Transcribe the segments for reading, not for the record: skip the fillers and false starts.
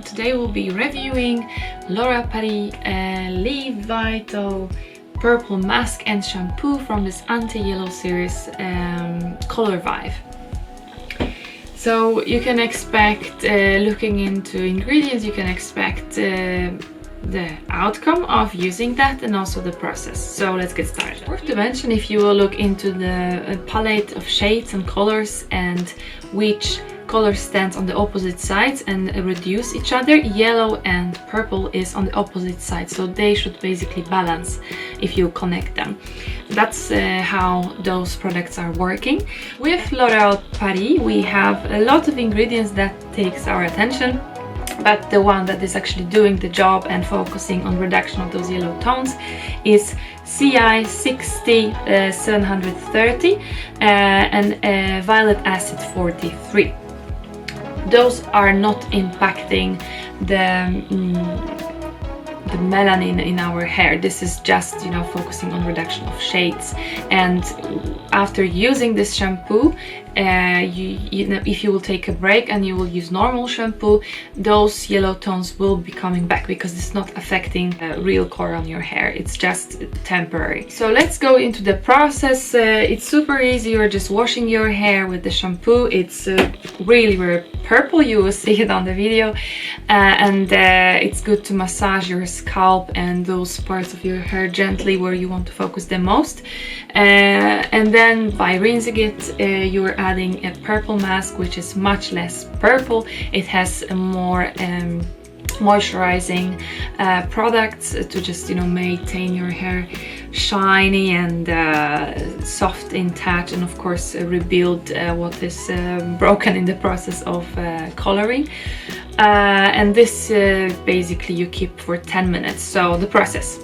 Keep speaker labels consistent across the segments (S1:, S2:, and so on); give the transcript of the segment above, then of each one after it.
S1: Today we'll be reviewing L'Oreal Paris Leave Vital Purple Mask and Shampoo from this Anti-Yellow Series Color Vibe. So you can expect, looking into ingredients, you can expect the outcome of using that and also the process. So let's get started. Worth to mention, if you will look into the palette of shades and colors and which color stands on the opposite sides and reduce each other, yellow and purple is on the opposite side, so they should basically balance if you connect them. That's how those products are working. With L'Oreal Paris we have a lot of ingredients that takes our attention, but the one that is actually doing the job and focusing on reduction of those yellow tones is CI 730 and violet acid 43. Those are not impacting the melanin in our hair. This is just, you know, focusing on reduction of shades. And after using this shampoo, if you will take a break and you will use normal shampoo, those yellow tones will be coming back because it's not affecting real color on your hair. It's just temporary. So let's go into the process. It's super easy. You're just washing your hair with the shampoo. It's really very purple. You will see it on the video, and it's good to massage your scalp and those parts of your hair gently where you want to focus the most, and then by rinsing it, you're adding a purple mask, which is much less purple. It has a more moisturizing products to just, you know, maintain your hair shiny and soft in touch, and of course rebuild what is broken in the process of coloring. And this basically you keep for 10 minutes. So the process.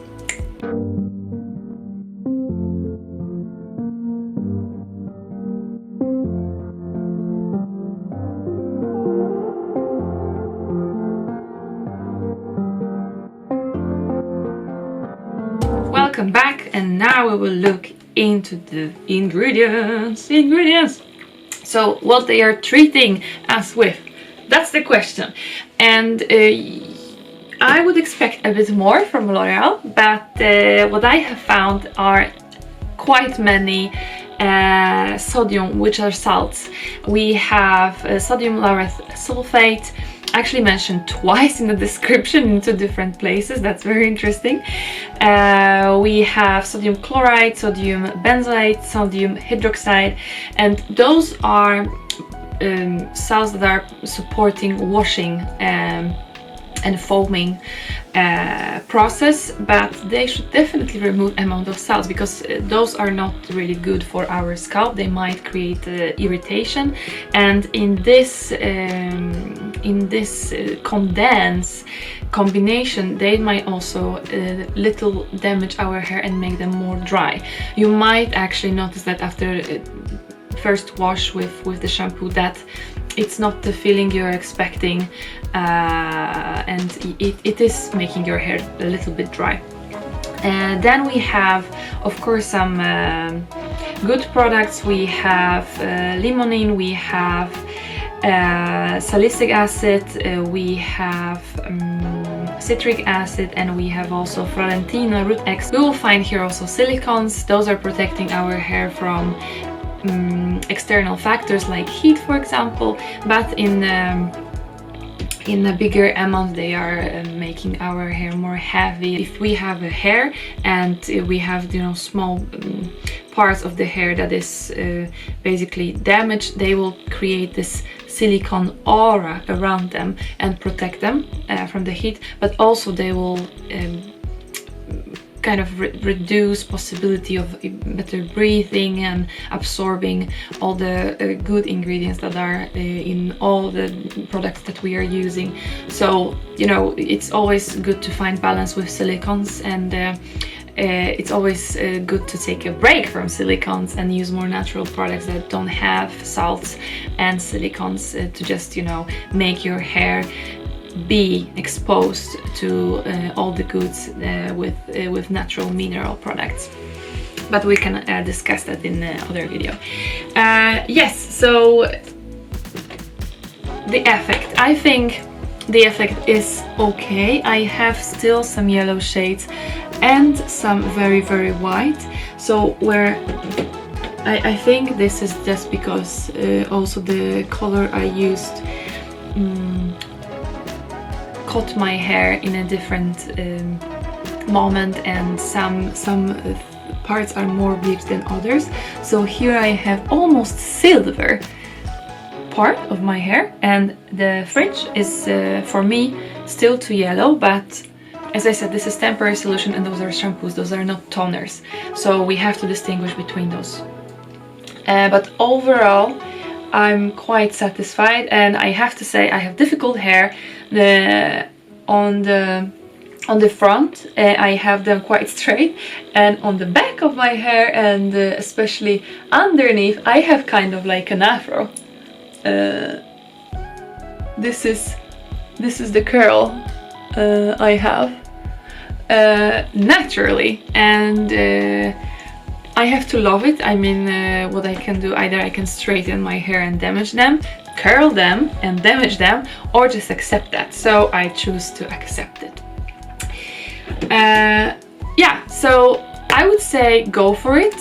S1: Welcome back, and now we will look into the ingredients. So what they are treating us with, that's the question. And I would expect a bit more from L'Oreal, but what I have found are quite many sodium, which are salts. We have sodium lauryl sulfate, actually mentioned twice in the description in two different places. That's very interesting. We have sodium chloride, sodium benzoate, sodium hydroxide, and those are salts that are supporting washing and foaming process, but they should definitely remove amount of salts because those are not really good for our scalp. They might create irritation, and in this condense combination, they might also little damage our hair and make them more dry. You might actually notice that after first wash with the shampoo that it's not the feeling you're expecting, and it is making your hair a little bit dry. And then we have, of course, some good products. We have limonene, we have salicylic acid, we have citric acid, and we have also Florentina root extract. We will find here also silicones. Those are protecting our hair from external factors like heat, for example, but in a bigger amount they are making our hair more heavy. If we have a hair and we have, you know, small parts of the hair that is basically damaged, they will create this silicone aura around them and protect them from the heat, but also they will kind of reduce possibility of better breathing and absorbing all the good ingredients that are in all the products that we are using. So, you know, it's always good to find balance with silicones, and it's always good to take a break from silicones and use more natural products that don't have salts and silicones to just, you know, make your hair be exposed to all the goods with natural mineral products. But we can discuss that in other video. Yes, so the effect. I think the effect is okay. I have still some yellow shades and some very, very white. So where I think this is just because also the color I used caught my hair in a different moment, and some parts are more bleached than others. So here I have almost silver part of my hair, and the fringe is for me still too yellow, but as I said, this is temporary solution and those are shampoos, those are not toners, so we have to distinguish between those. But overall I'm quite satisfied, and I have to say I have difficult hair. On the front I have them quite straight, and on the back of my hair and especially underneath I have kind of like an afro. This is the curl I have naturally, and I have to love it. I mean, what I can do, either I can straighten my hair and damage them, curl them and damage them, or just accept that. So I choose to accept it. Yeah, so I would say go for it.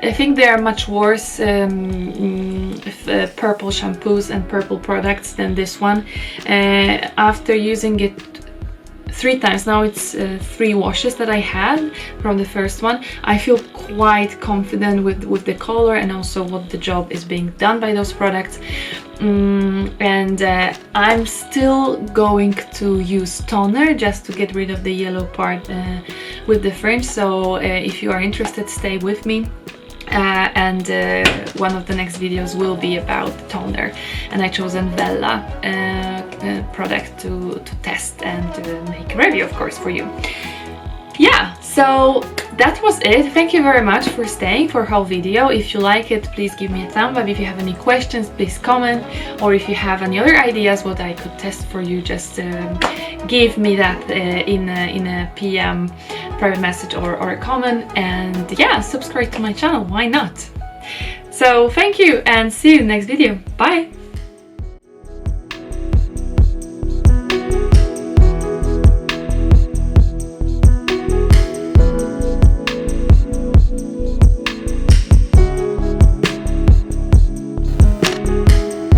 S1: I think there are much worse purple shampoos and purple products than this one. After using it 3 times, now it's 3 washes that I had from the first one, I feel quite confident with the color and also what the job is being done by those products. And I'm still going to use toner just to get rid of the yellow part with the fringe. So if you are interested, stay with me. And one of the next videos will be about toner, and I chosen Bella product to test and to make a review, of course, for you. Yeah, so that was it. Thank you very much for staying for whole video. If you like it, please give me a thumb up. If you have any questions, please comment, or if you have any other ideas what I could test for you, just give me that in a PM, private message, or a comment. And yeah, subscribe to my channel, why not? So thank you and see you in the next video. Bye!